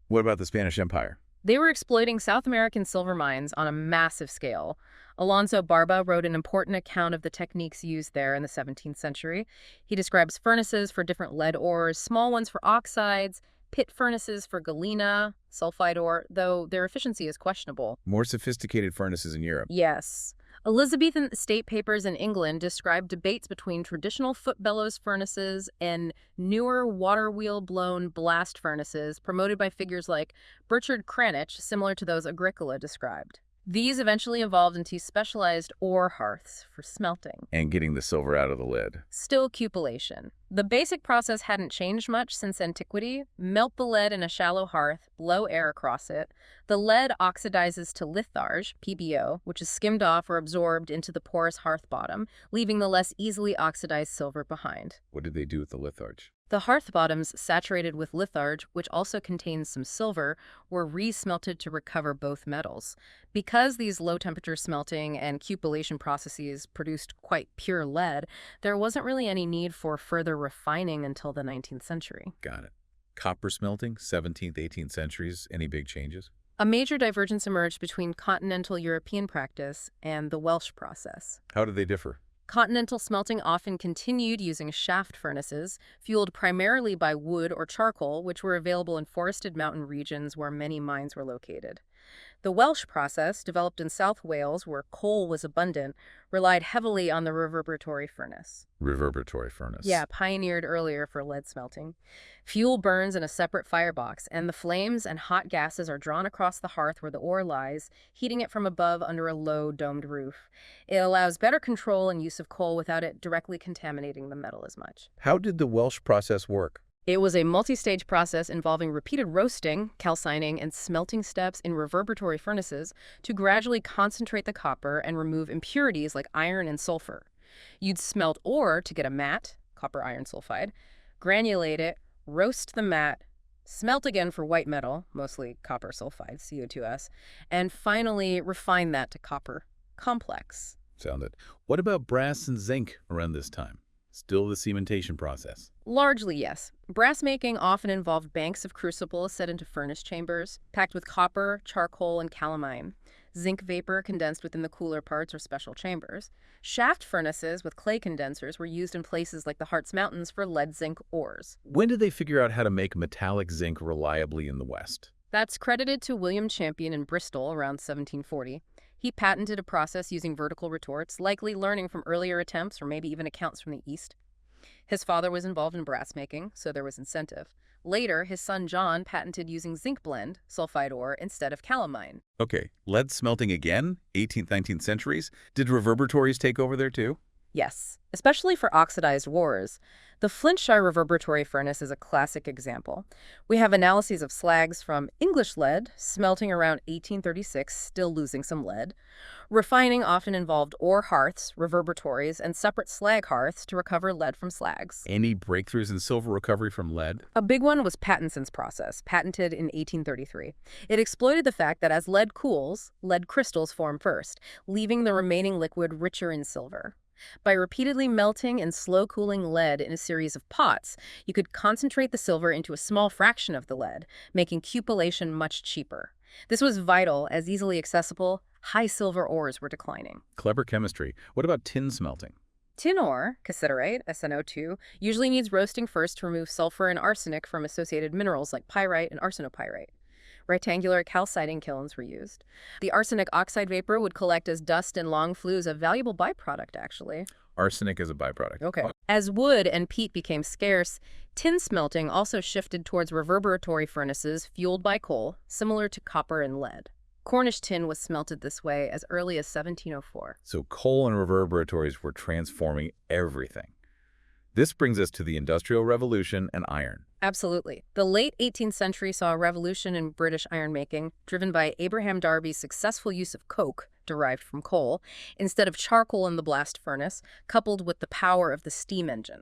What about the Spanish Empire? They were exploiting South American silver mines on a massive scale. Alonso Barba wrote an important account of the techniques used there in the 17th century. He describes furnaces for different lead ores, small ones for oxides, pit furnaces for galena, sulfide ore, though their efficiency is questionable. More sophisticated furnaces in Europe. Yes. Elizabethan state papers in England describe debates between traditional foot bellows furnaces and newer water wheel blown blast furnaces promoted by figures like Burchard Cranach, similar to those Agricola described. These eventually evolved into specialized ore hearths for smelting. And getting the silver out of the lead. Still cupellation. The basic process hadn't changed much since antiquity. Melt the lead in a shallow hearth, blow air across it. The lead oxidizes to litharge, PbO, which is skimmed off or absorbed into the porous hearth bottom, leaving the less easily oxidized silver behind. What did they do with the litharge? The hearth bottoms, saturated with litharge, which also contains some silver, were re-smelted to recover both metals. Because these low-temperature smelting and cupellation processes produced quite pure lead, there wasn't really any need for further refining until the 19th century. Got it. Copper smelting, 17th, 18th centuries, any big changes? A major divergence emerged between continental European practice and the Welsh process. How did they differ? Continental smelting often continued using shaft furnaces, fueled primarily by wood or charcoal, which were available in forested mountain regions where many mines were located. The Welsh process, developed in South Wales where coal was abundant, relied heavily on the reverberatory furnace. Reverberatory furnace. Yeah, pioneered earlier for lead smelting. Fuel burns in a separate firebox, and the flames and hot gases are drawn across the hearth where the ore lies, heating it from above under a low, domed roof. It allows better control and use of coal without it directly contaminating the metal as much. How did the Welsh process work? It was a multi-stage process involving repeated roasting, calcining, and smelting steps in reverberatory furnaces to gradually concentrate the copper and remove impurities like iron and sulfur. You'd smelt ore to get a matte, copper iron sulfide, granulate it, roast the matte, smelt again for white metal, mostly copper sulfide, CO2s, and finally refine that to copper complex. Sounded. What about brass and zinc around this time? Still the cementation process? Largely, yes. Brass making often involved banks of crucibles set into furnace chambers, packed with copper, charcoal, and calamine. Zinc vapor condensed within the cooler parts or special chambers. Shaft furnaces with clay condensers were used in places like the Harz Mountains for lead-zinc ores. When did they figure out how to make metallic zinc reliably in the West? That's credited to William Champion in Bristol around 1740. He patented a process using vertical retorts, likely learning from earlier attempts or maybe even accounts from the East. His father was involved in brass making, so there was incentive. Later, his son John patented using zinc blende, sulfide ore, instead of calamine. Okay, lead smelting again? 18th, 19th centuries? Did reverberatories take over there too? Yes, especially for oxidized ores. The Flintshire reverberatory furnace is a classic example. We have analyses of slags from English lead, smelting around 1836, still losing some lead. Refining often involved ore hearths, reverberatories, and separate slag hearths to recover lead from slags. Any breakthroughs in silver recovery from lead? A big one was Pattinson's process, patented in 1833. It exploited the fact that as lead cools, lead crystals form first, leaving the remaining liquid richer in silver. By repeatedly melting and slow cooling lead in a series of pots, you could concentrate the silver into a small fraction of the lead, making cupellation much cheaper. This was vital as easily accessible, high silver ores were declining. Clever chemistry. What about tin smelting? Tin ore, cassiterite, SnO2, usually needs roasting first to remove sulfur and arsenic from associated minerals like pyrite and arsenopyrite. Rectangular calcining kilns were used. The arsenic oxide vapor would collect as dust in long flues, a valuable byproduct, actually. Arsenic is a byproduct. Okay. As wood and peat became scarce, tin smelting also shifted towards reverberatory furnaces fueled by coal, similar to copper and lead. Cornish tin was smelted this way as early as 1704. So coal and reverberatories were transforming everything. This brings us to the Industrial Revolution and iron. Absolutely. The late 18th century saw a revolution in British ironmaking, driven by Abraham Darby's successful use of coke, derived from coal, instead of charcoal in the blast furnace, coupled with the power of the steam engine.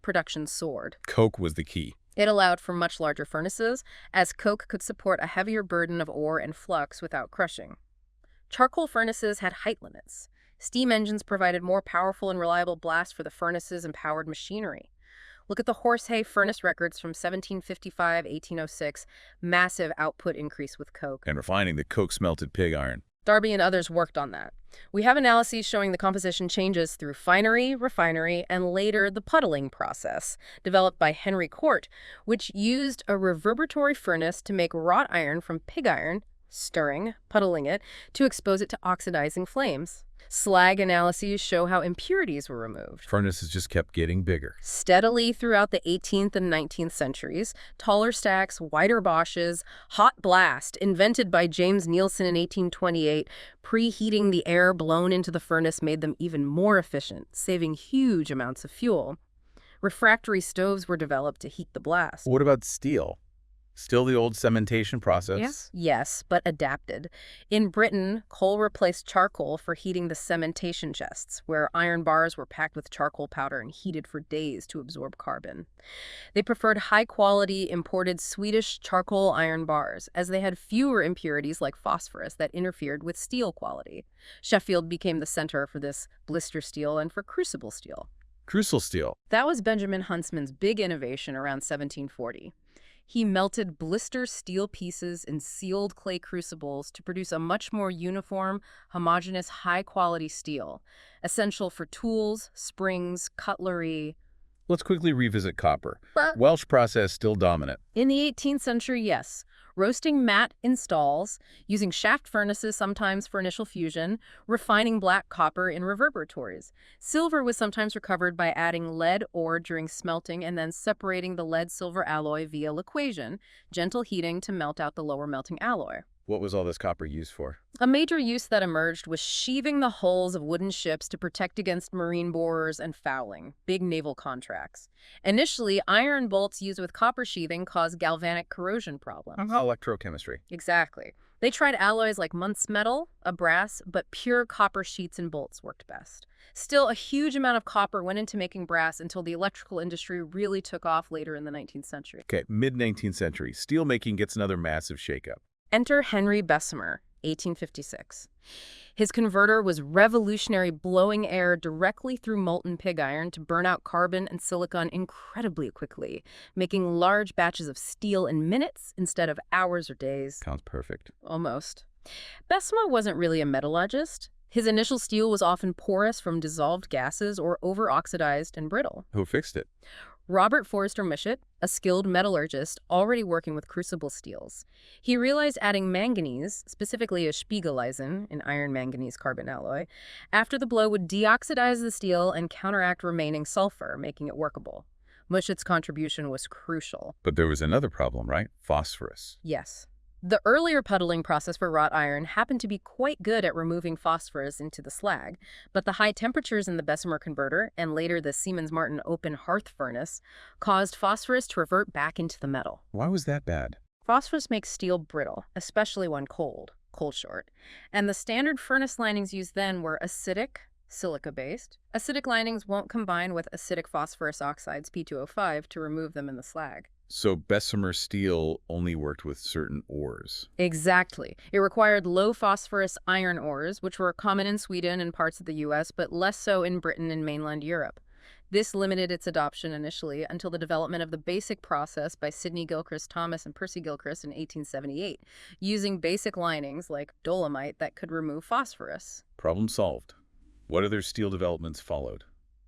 Production soared. Coke was the key. It allowed for much larger furnaces, as coke could support a heavier burden of ore and flux without crushing. Charcoal furnaces had height limits. Steam engines provided more powerful and reliable blast for the furnaces and powered machinery. Look at the horse-hay furnace records from 1755, 1806, massive output increase with coke. And refining the coke-smelted pig iron. Darby and others worked on that. We have analyses showing the composition changes through finery, refinery, and later the puddling process, developed by Henry Cort, which used a reverberatory furnace to make wrought iron from pig iron, stirring, puddling it, to expose it to oxidizing flames. Slag analyses show how impurities were removed. Furnaces just kept getting bigger. Steadily throughout the 18th and 19th centuries, taller stacks, wider bosches, hot blast, invented by James Neilson in 1828, preheating the air blown into the furnace made them even more efficient, saving huge amounts of fuel. Refractory stoves were developed to heat the blast. What about steel? Still the old cementation process? Yes, but adapted. In Britain, coal replaced charcoal for heating the cementation chests, where iron bars were packed with charcoal powder and heated for days to absorb carbon. They preferred high-quality, imported Swedish charcoal iron bars, as they had fewer impurities like phosphorus that interfered with steel quality. Sheffield became the center for this blister steel and for crucible steel. Crucible steel. That was Benjamin Huntsman's big innovation around 1740. He melted blister steel pieces in sealed clay crucibles to produce a much more uniform, homogeneous, high-quality steel, essential for tools, springs, cutlery. Let's quickly revisit copper. Welsh process still dominant. In the 18th century, yes. Roasting matte in stalls, using shaft furnaces sometimes for initial fusion, refining black copper in reverberatories. Silver was sometimes recovered by adding lead ore during smelting and then separating the lead-silver alloy via liquation, gentle heating to melt out the lower melting alloy. What was all this copper used for? A major use that emerged was sheathing the hulls of wooden ships to protect against marine borers and fouling, big naval contracts. Initially, iron bolts used with copper sheathing caused galvanic corrosion problems. Electrochemistry. Exactly. They tried alloys like Muntz metal, a brass, but pure copper sheets and bolts worked best. Still, a huge amount of copper went into making brass until the electrical industry really took off later in the 19th century. Okay, mid-19th century. Steelmaking gets another massive shakeup. Enter Henry Bessemer, 1856. His converter was revolutionary, blowing air directly through molten pig iron to burn out carbon and silicon incredibly quickly, making large batches of steel in minutes instead of hours or days. Sounds perfect. Almost. Bessemer wasn't really a metallurgist. His initial steel was often porous from dissolved gases or over-oxidized and brittle. Who fixed it? Robert Forrester Mushet, a skilled metallurgist already working with crucible steels. He realized adding manganese, specifically a Spiegeleisen, an iron-manganese carbon alloy, after the blow would deoxidize the steel and counteract remaining sulfur, making it workable. Mushet's contribution was crucial. But there was another problem, right? Phosphorus. Yes. The earlier puddling process for wrought iron happened to be quite good at removing phosphorus into the slag, but the high temperatures in the Bessemer converter, and later the Siemens-Martin open hearth furnace, caused phosphorus to revert back into the metal. Why was that bad? Phosphorus makes steel brittle, especially when cold short, and the standard furnace linings used then were acidic, silica-based. Acidic linings won't combine with acidic phosphorus oxides, P2O5, to remove them in the slag. So Bessemer steel only worked with certain ores. Exactly. It required low phosphorus iron ores, which were common in Sweden and parts of the US, but less so in Britain and mainland Europe. This limited its adoption initially until the development of the basic process by Sidney Gilchrist Thomas and Percy Gilchrist in 1878, using basic linings like dolomite that could remove phosphorus. Problem solved. What other steel developments followed?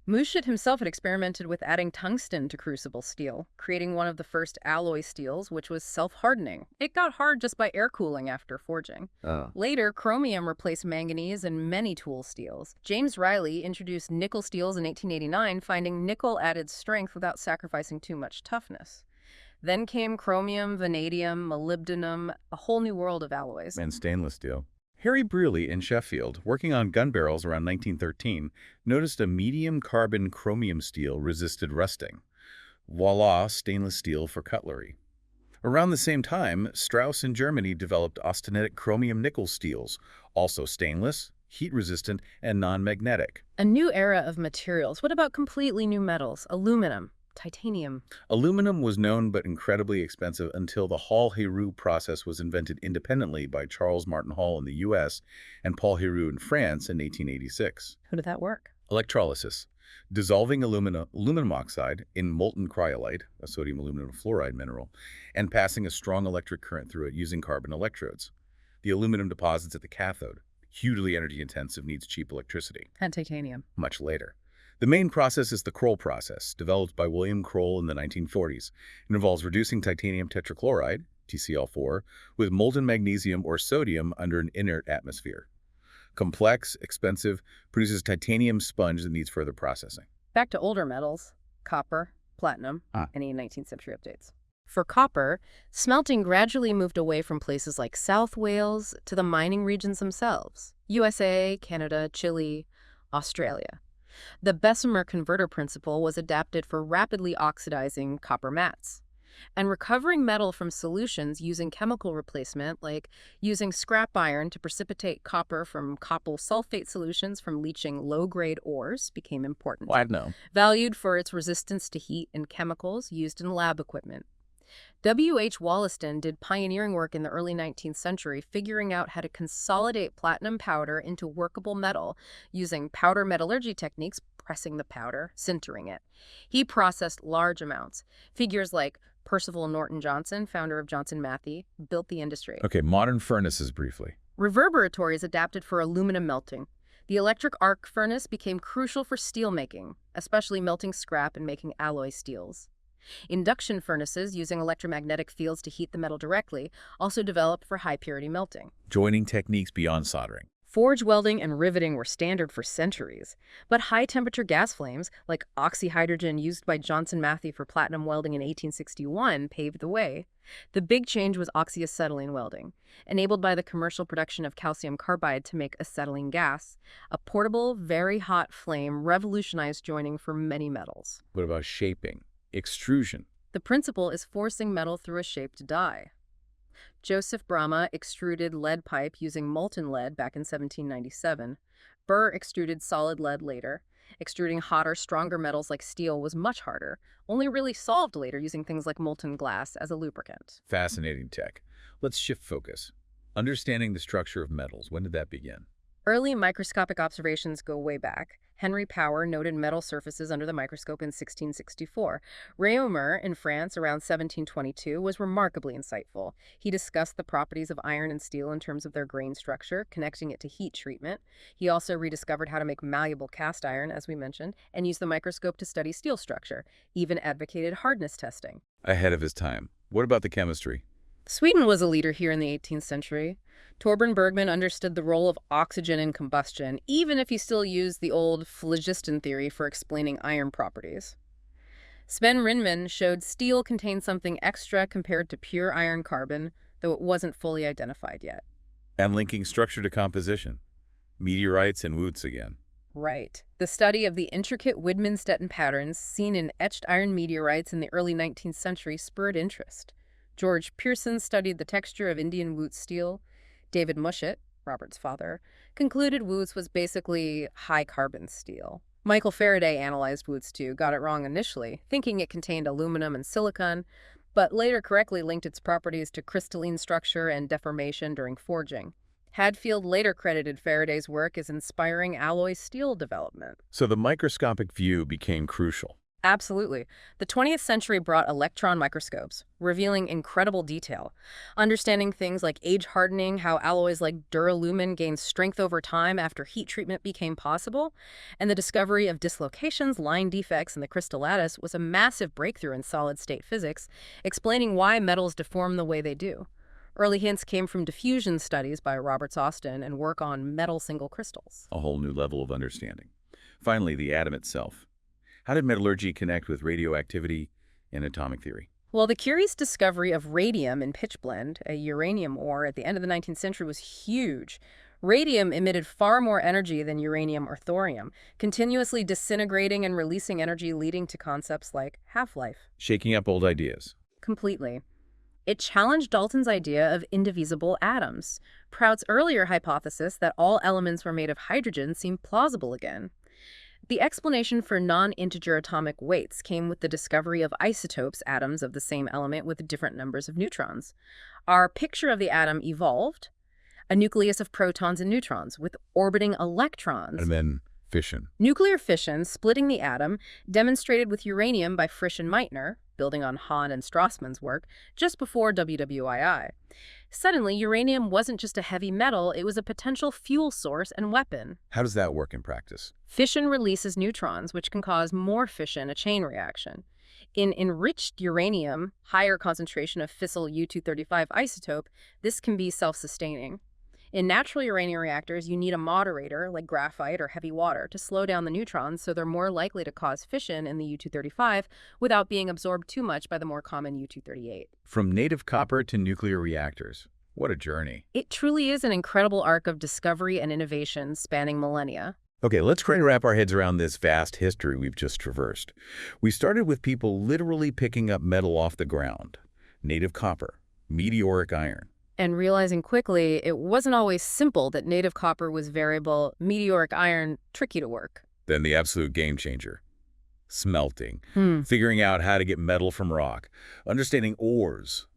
Mushet himself had experimented with adding tungsten to crucible steel, creating one of the first alloy steels, which was self-hardening. It got hard just by air cooling after forging. Later, chromium replaced manganese in many tool steels. James Riley introduced nickel steels in 1889, finding nickel added strength without sacrificing too much toughness. Then came chromium, vanadium, molybdenum, a whole new world of alloys. And stainless steel. Harry Brearley in Sheffield, working on gun barrels around 1913, noticed a medium carbon chromium steel resisted rusting. Voila, stainless steel for cutlery. Around the same time, Strauss in Germany developed austenitic chromium nickel steels, also stainless, heat-resistant, and non-magnetic. A new era of materials. What about completely new metals? Aluminum, titanium. Aluminum was known but incredibly expensive until the Hall-Héroult process was invented independently by Charles Martin Hall in the U.S. and Paul Héroult in France in 1886. How did that work? Electrolysis. Dissolving aluminum oxide in molten cryolite, a sodium aluminum fluoride mineral, and passing a strong electric current through it using carbon electrodes. The aluminum deposits at the cathode. Hugely energy-intensive, needs cheap electricity. And titanium. Much later. The main process is the Kroll process, developed by William Kroll in the 1940s. It involves reducing titanium tetrachloride, TCl4, with molten magnesium or sodium under an inert atmosphere. Complex, expensive, produces titanium sponge that needs further processing. Back to older metals, copper, platinum, any 19th century updates. For copper, smelting gradually moved away from places like South Wales to the mining regions themselves, USA, Canada, Chile, Australia. The Bessemer converter principle was adapted for rapidly oxidizing copper mats. And recovering metal from solutions using chemical replacement, like using scrap iron to precipitate copper from copper sulfate solutions from leaching low-grade ores, became important. Valued for its resistance to heat and chemicals used in lab equipment. W.H. Wollaston did pioneering work in the early 19th century, figuring out how to consolidate platinum powder into workable metal using powder metallurgy techniques, pressing the powder, sintering it. He processed large amounts. Figures like Percival Norton Johnson, founder of Johnson Matthey, built the industry. Okay, modern furnaces briefly. Reverberatories adapted for aluminum melting. The electric arc furnace became crucial for steel making, especially melting scrap and making alloy steels. Induction furnaces, using electromagnetic fields to heat the metal directly, also developed for high-purity melting. Joining techniques beyond soldering. Forge welding and riveting were standard for centuries, but high-temperature gas flames, like oxyhydrogen used by Johnson Matthey for platinum welding in 1861, paved the way. The big change was oxyacetylene welding, enabled by the commercial production of calcium carbide to make acetylene gas. A portable, very hot flame revolutionized joining for many metals. What about shaping? Extrusion. The principle is forcing metal through a shaped die. Joseph Bramah extruded lead pipe using molten lead back in 1797. Burr extruded solid lead later. Extruding hotter, stronger metals like steel was much harder, only really solved later using things like molten glass as a lubricant. Fascinating tech. Let's shift focus. Understanding the structure of metals, when did that begin? Early microscopic observations go way back. Henry Power noted metal surfaces under the microscope in 1664. Réaumur in France around 1722 was remarkably insightful. He discussed the properties of iron and steel in terms of their grain structure, connecting it to heat treatment. He also rediscovered how to make malleable cast iron, as we mentioned, and used the microscope to study steel structure, even advocated hardness testing. Ahead of his time. What about the chemistry? Sweden was a leader here in the 18th century. Torbern Bergman understood the role of oxygen in combustion, even if he still used the old phlogiston theory for explaining iron properties. Sven Rinman showed steel contained something extra compared to pure iron carbon, though it wasn't fully identified yet. And linking structure to composition. Meteorites and Woods again. Right. The study of the intricate Widmanstätten patterns seen in etched iron meteorites in the early 19th century spurred interest. George Pearson studied the texture of Indian Wootz steel. David Mushet, Robert's father, concluded Wootz was basically high-carbon steel. Michael Faraday analyzed Wootz too, got it wrong initially, thinking it contained aluminum and silicon, but later correctly linked its properties to crystalline structure and deformation during forging. Hadfield later credited Faraday's work as inspiring alloy steel development. So the microscopic view became crucial. Absolutely. The 20th century brought electron microscopes, revealing incredible detail. Understanding things like age hardening, how alloys like duralumin gained strength over time after heat treatment became possible, and the discovery of dislocations, line defects in the crystal lattice was a massive breakthrough in solid-state physics, explaining why metals deform the way they do. Early hints came from diffusion studies by Robert Austin and work on metal single crystals. A whole new level of understanding. Finally, the atom itself. How did metallurgy connect with radioactivity and atomic theory? Well, the curious discovery of radium in pitchblende, a uranium ore, at the end of the 19th century was huge. Radium emitted far more energy than uranium or thorium, continuously disintegrating and releasing energy, leading to concepts like half-life. Shaking up old ideas. Completely. It challenged Dalton's idea of indivisible atoms. Prout's earlier hypothesis that all elements were made of hydrogen seemed plausible again. The explanation for non-integer atomic weights came with the discovery of isotopes, atoms of the same element with different numbers of neutrons. Our picture of the atom evolved, a nucleus of protons and neutrons with orbiting electrons. And then fission. Nuclear fission, splitting the atom, demonstrated with uranium by Frisch and Meitner, building on Hahn and Strassman's work, just before WWII. Suddenly, uranium wasn't just a heavy metal, it was a potential fuel source and weapon. How does that work in practice? Fission releases neutrons, which can cause more fission, a chain reaction. In enriched uranium, higher concentration of fissile U-235 isotope, this can be self-sustaining. In natural uranium reactors, you need a moderator, like graphite or heavy water, to slow down the neutrons so they're more likely to cause fission in the U-235 without being absorbed too much by the more common U-238. From native copper to nuclear reactors. What a journey. It truly is an incredible arc of discovery and innovation spanning millennia. Okay, let's try to wrap our heads around this vast history we've just traversed. We started with people literally picking up metal off the ground. Native copper, meteoric iron. And realizing quickly it wasn't always simple, that native copper was variable, meteoric iron tricky to work. Then the absolute game changer. Smelting. Figuring out how to get metal from rock. Understanding ores.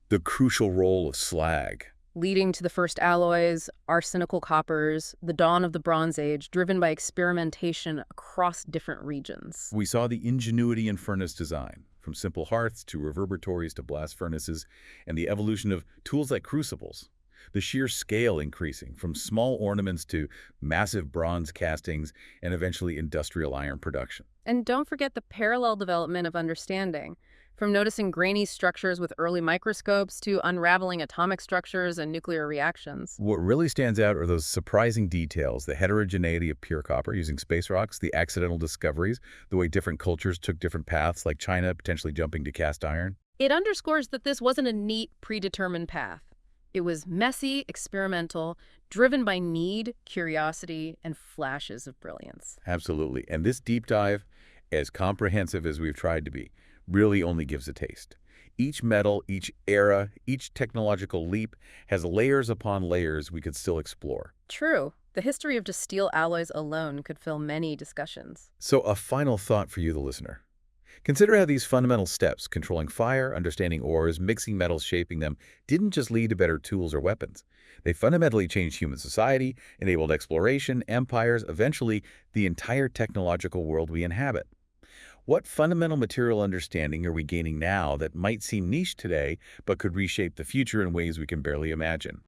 The crucial role of slag. Leading to the first alloys, arsenical coppers, the dawn of the Bronze Age, driven by experimentation across different regions. We saw the ingenuity in furnace design, from simple hearths to reverberatories to blast furnaces, and the evolution of tools like crucibles. The sheer scale increasing, from small ornaments to massive bronze castings, and eventually industrial iron production. And don't forget the parallel development of understanding. From noticing grainy structures with early microscopes to unraveling atomic structures and nuclear reactions. What really stands out are those surprising details, the heterogeneity of pure copper using space rocks, the accidental discoveries, the way different cultures took different paths, like China potentially jumping to cast iron. It underscores that this wasn't a neat, predetermined path. It was messy, experimental, driven by need, curiosity, and flashes of brilliance. Absolutely. And this deep dive, as comprehensive as we've tried to be, really only gives a taste. Each metal, each era, each technological leap has layers upon layers we could still explore. True. The history of just steel alloys alone could fill many discussions. So a final thought for you, the listener. Consider how these fundamental steps, controlling fire, understanding ores, mixing metals, shaping them, didn't just lead to better tools or weapons. They fundamentally changed human society, enabled exploration, empires, eventually the entire technological world we inhabit. What fundamental material understanding are we gaining now that might seem niche today but could reshape the future in ways we can barely imagine?